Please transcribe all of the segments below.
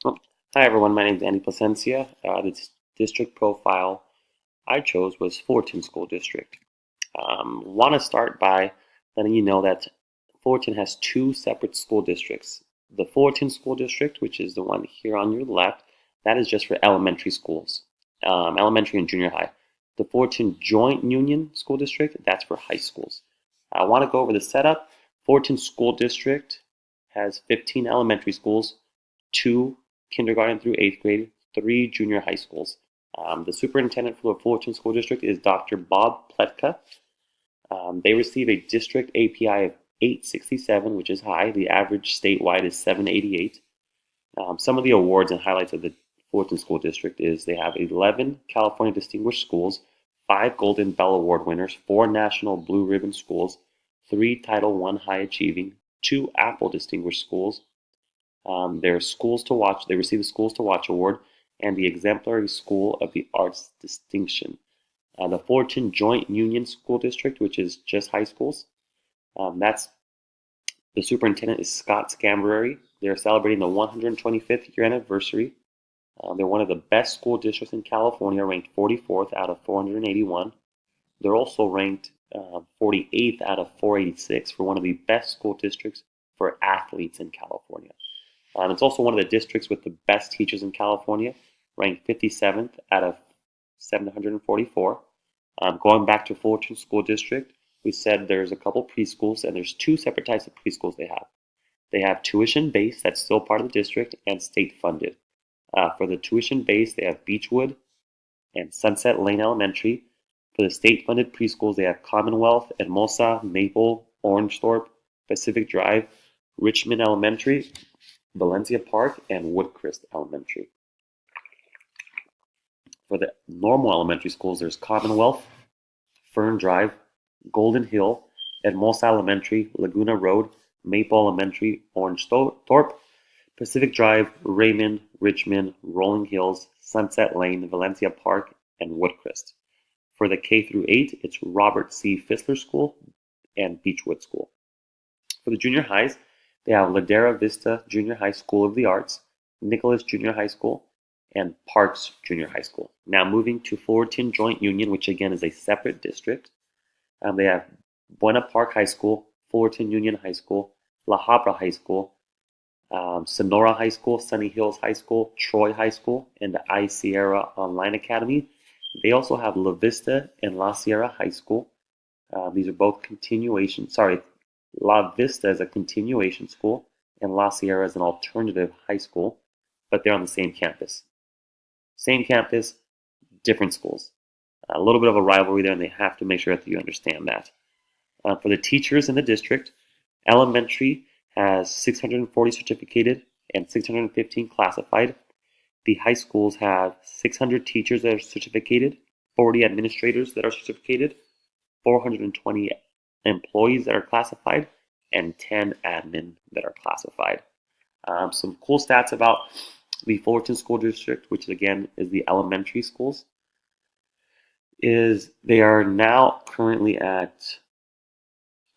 Oh, hi everyone, my name is Andy Placencia. The district profile I chose was Fullerton School District. Want to start by letting you know that Fullerton has two separate school districts. The Fullerton School District, which is the one here on your left, that is just for elementary schools, elementary and junior high. The Fullerton Joint Union School District, that's for high schools. I want to go over the setup. Fullerton School District has 15 elementary schools, two kindergarten through eighth grade, three junior high schools. The superintendent for the Fullerton School District is Dr. Bob Pletka. They receive a district API of 867, which is high. The average statewide is 788. Some of the awards and highlights of the Fullerton School District is they have 11 California Distinguished Schools, 5 Golden Bell Award winners, 4 National Blue Ribbon Schools, 3 Title I High Achieving, 2 Apple Distinguished Schools. Their Schools to Watch, they received the Schools to Watch Award and the Exemplary School of the Arts Distinction. The Fullerton Joint Union School District, which is just high schools, that's the superintendent is Scott Scamberry. They're celebrating the 125th year anniversary. They're one of the best school districts in California, ranked 44th out of 481. They're also ranked 48th out of 486 for one of the best school districts for athletes in California. It's also one of the districts with the best teachers in California, ranked 57th out of 744. Going back to Fullerton School District, we said there's a couple preschools, and there's two separate types of preschools they have. They have tuition-based, that's still part of the district, and state-funded. For the tuition-based, they have Beechwood and Sunset Lane Elementary. For the state-funded preschools, they have Commonwealth, Hermosa, Maple, Orangethorpe, Pacific Drive, Richmond Elementary, Valencia Park, and Woodcrest Elementary. For the normal elementary schools, there's Commonwealth, Fern Drive, Golden Hill, Hermosa Elementary, Laguna Road, Maple Elementary, Orangethorpe, Pacific Drive, Raymond, Richmond, Rolling Hills, Sunset Lane, Valencia Park, and Woodcrest. For the K through 8, it's Robert C. Fissler School and Beechwood School. For the junior highs, they have Ladera Vista Junior High School of the Arts, Nicholas Junior High School, and Parks Junior High School. Now moving to Fullerton Joint Union, which again is a separate district. They have Buena Park High School, Fullerton Union High School, La Habra High School, Sonora High School, Sunny Hills High School, Troy High School, and the I Sierra Online Academy. They also have La Vista and La Sierra High School. These are both continuation. Sorry, La Vista is a continuation school, and La Sierra is an alternative high school, but they're on the same campus. Same campus, different schools. A little bit of a rivalry there, and they have to make sure that you understand that. For the teachers in the district, elementary has 640 certificated and 615 classified. The high schools have 600 teachers that are certificated, 40 administrators that are certificated, 420 employees that are classified, and 10 admin that are classified. Some cool stats about the Fullerton School District, which again is the elementary schools, is they are now currently at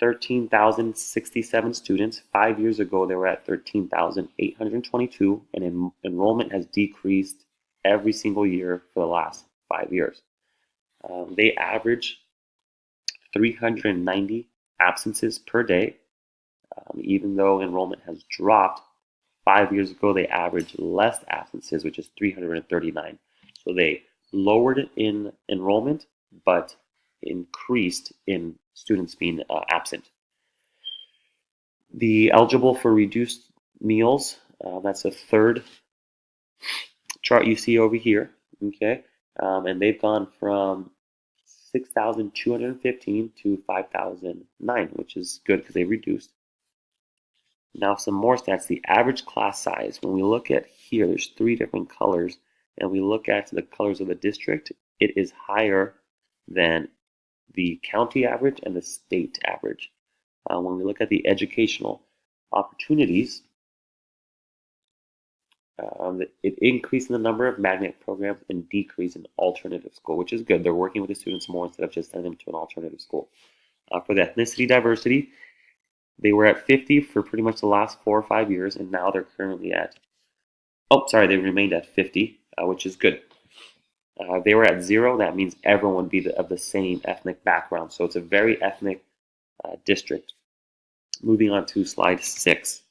13,067 students. 5 years ago, they were at 13,822, and enrollment has decreased every single year for the last 5 years. They average 390 absences per day, even though enrollment has dropped. 5 years ago, they averaged less absences, which is 339. So they lowered in enrollment, but increased in students being absent. The eligible for reduced meals, that's a third chart you see over here, okay? And they've gone from 6,215 to 5,009, which is good because they reduced. Now some more stats. The average class size, when we look at here, there's 3 different colors, and we look at the colors of the district, it is higher than the county average and the state average. When we look at the educational opportunities, it increased in the number of magnet programs and decreased in alternative school, which is good. They're working with the students more instead of just sending them to an alternative school. For the ethnicity diversity, they were at 50 for pretty much the last 4 or 5 years, and now they're currently at Oh, sorry, they remained at 50, which is good. If they were at 0, that means everyone would be of the same ethnic background. So it's a very ethnic district. Moving on to slide 6.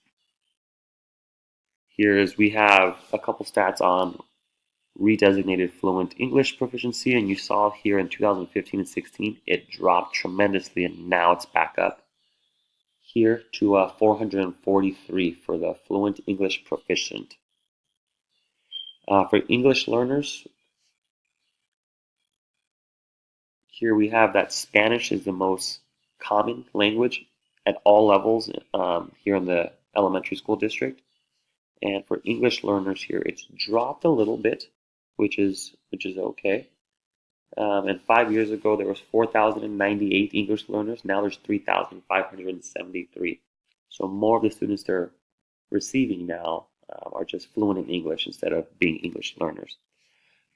Here's we have a couple stats on redesignated fluent English proficiency, and you saw here in 2015 and 16 it dropped tremendously, and now it's back up here to 443 for the fluent English proficient. For English learners, here we have that Spanish is the most common language at all levels here in the elementary school district. And for English learners here, it's dropped a little bit, which is okay. And 5 years ago, there was 4,098 English learners. Now there's 3,573. So more of the students they're receiving now are just fluent in English instead of being English learners.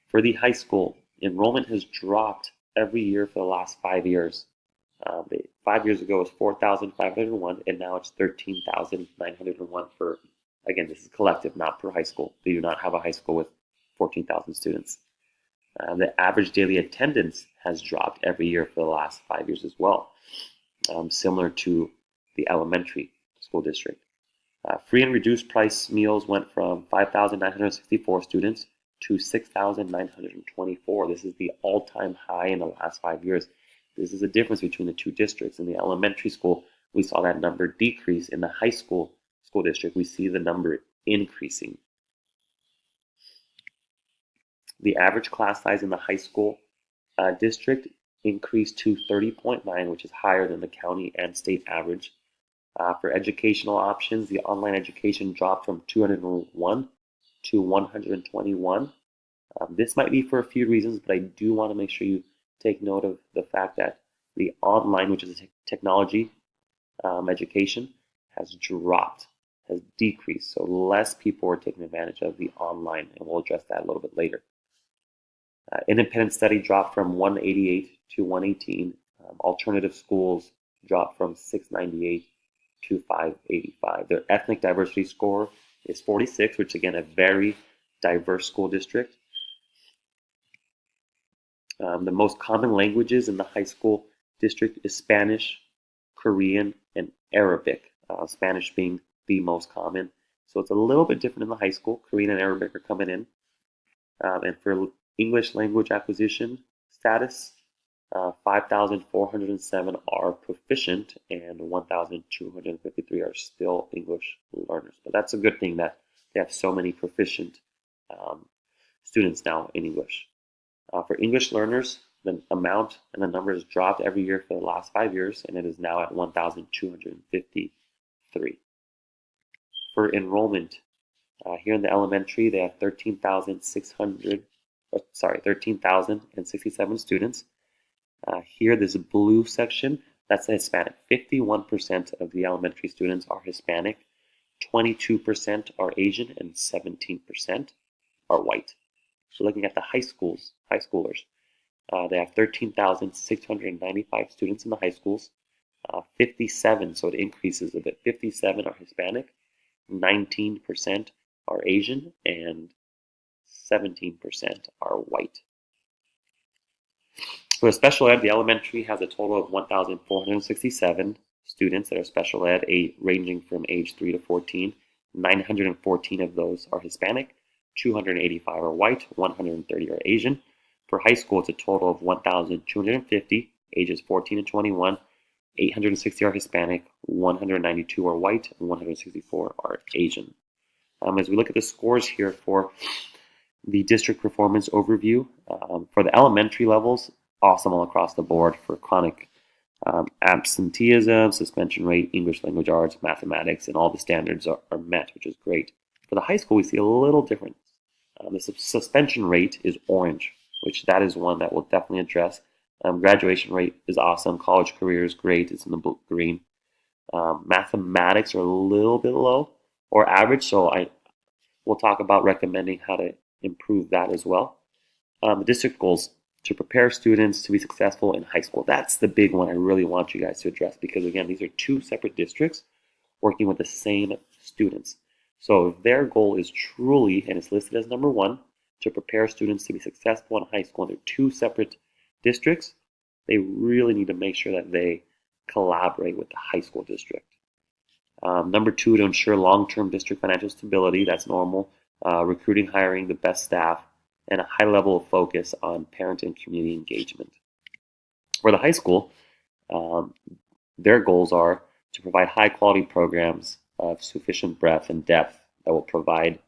For the high school, enrollment has dropped every year for the last 5 years. 5 years ago it was 4,501, and now it's 13,901 for, again, this is collective, not per high school. They do not have a high school with 14,000 students. The average daily attendance has dropped every year for the last 5 years as well, similar to the elementary school district. Free and reduced price meals went from 5,964 students to 6,924. This is the all-time high in the last 5 years. This is a difference between the two districts. In the elementary school, we saw that number decrease. In the high school district, we see the number increasing. The average class size in the high school district increased to 30.9, which is higher than the county and state average. For educational options, the online education dropped from 201 to 121. This might be for a few reasons, but I do want to make sure you take note of the fact that the online, which is technology education, has dropped, has decreased. So less people are taking advantage of the online, and we'll address that a little bit later. Independent study dropped from 188 to 118. Alternative schools dropped from 698 to 585. Their ethnic diversity score is 46, which again, a very diverse school district. The most common languages in the high school district is Spanish, Korean, and Arabic. Spanish being the most common. So it's a little bit different in the high school. Korean and Arabic are coming in. And for English language acquisition status, 5,407 are proficient and 1,253 are still English learners. But that's a good thing that they have so many proficient students now in English. For English learners, the amount and the number has dropped every year for the last 5 years, and it is now at 1,253. For enrollment, here in the elementary, they have 13,067 students. Here, this blue section, that's the Hispanic. 51% of the elementary students are Hispanic, 22% are Asian, and 17% are white. So looking at the high schoolers, they have 13,695 students in the high schools. 57, so it increases a bit. 57 are Hispanic, 19% are Asian, and 17% are white. For special ed, the elementary has a total of 1,467 students that are special ed, ranging from age 3 to 14. 914 of those are Hispanic, 285 are white, 130 are Asian. For high school, it's a total of 1,250, ages 14 to 21. 860 are Hispanic, 192 are white, and 164 are Asian. As we look at the scores here for the district performance overview, for the elementary levels, awesome all across the board for chronic absenteeism, suspension rate, English language arts, mathematics, and all the standards are met, which is great. For the high school, we see a little difference. The suspension rate is orange, which that is one that we'll definitely address. Graduation rate is awesome. College career is great. It's in the green. Mathematics are a little bit low or average, so we'll talk about recommending how to improve that as well. The district goals to prepare students to be successful in high school. That's the big one I really want you guys to address, because again, these are two separate districts working with the same students. So if their goal is truly, and it's listed as number one, to prepare students to be successful in high school, and they're two separate districts, they really need to make sure that they collaborate with the high school district. Number two, to ensure long-term district financial stability, that's normal, recruiting, hiring the best staff, and a high level of focus on parent and community engagement. For the high school, their goals are to provide high-quality programs of sufficient breadth and depth that will provide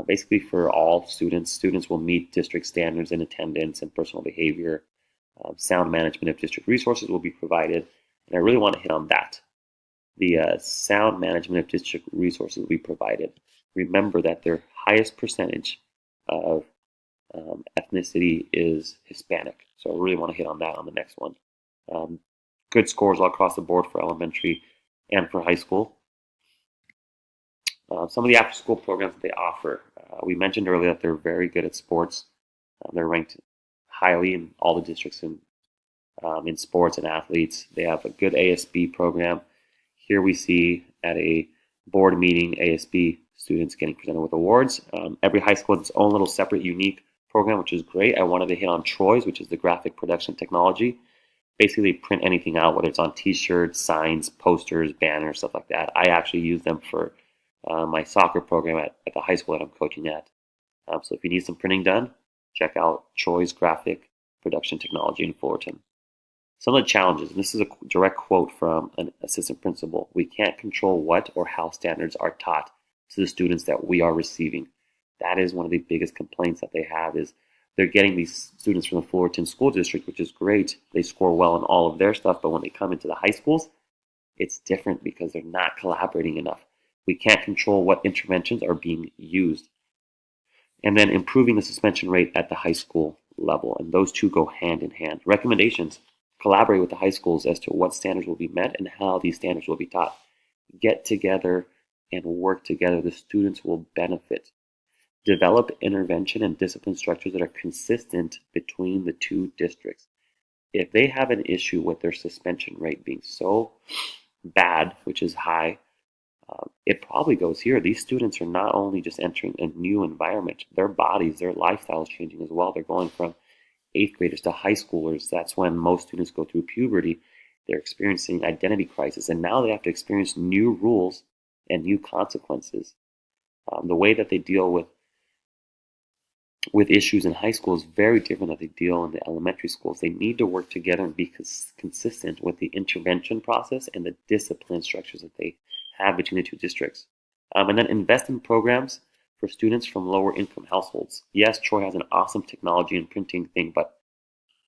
basically for all students. Students will meet district standards in attendance and personal behavior. Sound management of district resources will be provided, and I really want to hit on that. The sound management of district resources will be provided. Remember that their highest percentage of ethnicity is Hispanic, so I really want to hit on that on the next one. Good scores all across the board for elementary and for high school. Some of the after-school programs that they offer. We mentioned earlier that they're very good at sports. They're ranked highly in all the districts in sports and athletes. They have a good ASB program. Here we see at a board meeting, ASB students getting presented with awards. Every high school has its own little separate, unique program, which is great. I wanted to hit on Troy's, which is the graphic production technology. Basically, they print anything out, whether it's on T-shirts, signs, posters, banners, stuff like that. I actually use them for my soccer program at the high school that I'm coaching at. So if you need some printing done, check out Troy's graphic production technology in Fullerton. Some of the challenges, and this is a direct quote from an assistant principal: we can't control what or how standards are taught to the students that we are receiving. That is one of the biggest complaints that they have, is they're getting these students from the Fullerton School District, which is great. They score well in all of their stuff, but when they come into the high schools, it's different because they're not collaborating enough. We can't control what interventions are being used. And then improving the suspension rate at the high school level, and those two go hand in hand. Recommendations: collaborate with the high schools as to what standards will be met and how these standards will be taught. Get together and work together. The students will benefit. Develop intervention and discipline structures that are consistent between the two districts. If they have an issue with their suspension rate being so bad, which is high, it probably goes here. These students are not only just entering a new environment, their bodies, their lifestyle is changing as well. They're going from 8th graders to high schoolers. That's when most students go through puberty. They're experiencing identity crisis, and now they have to experience new rules and new consequences. The way that they deal with issues in high school is very different than they deal in the elementary schools. They need to work together and be consistent with the intervention process and the discipline structures that they have between the two districts. And then invest in programs for students from lower income households. Yes, Troy has an awesome technology and printing thing, but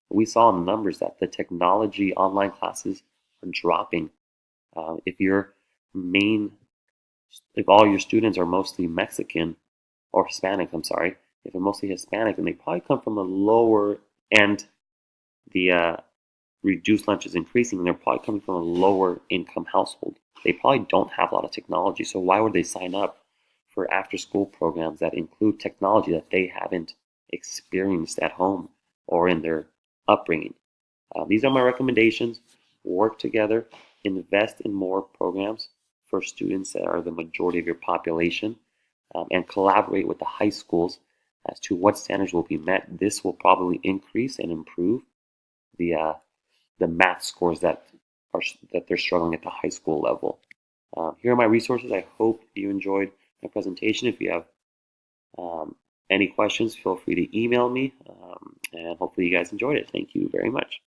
we saw in the numbers that the technology online classes are dropping. If all your students are mostly Mexican or Hispanic, if they're mostly Hispanic, then they probably come from a lower end. The reduced lunch is increasing, and they're probably coming from a lower income household. They probably don't have a lot of technology, so why would they sign up for after-school programs that include technology that they haven't experienced at home or in their upbringing? These are my recommendations. Work together, invest in more programs for students that are the majority of your population, and collaborate with the high schools as to what standards will be met. This will probably increase and improve the math scores that they're struggling at the high school level. Here are my resources. I hope you enjoyed my presentation. If you have any questions, feel free to email me, and hopefully you guys enjoyed it. Thank you very much.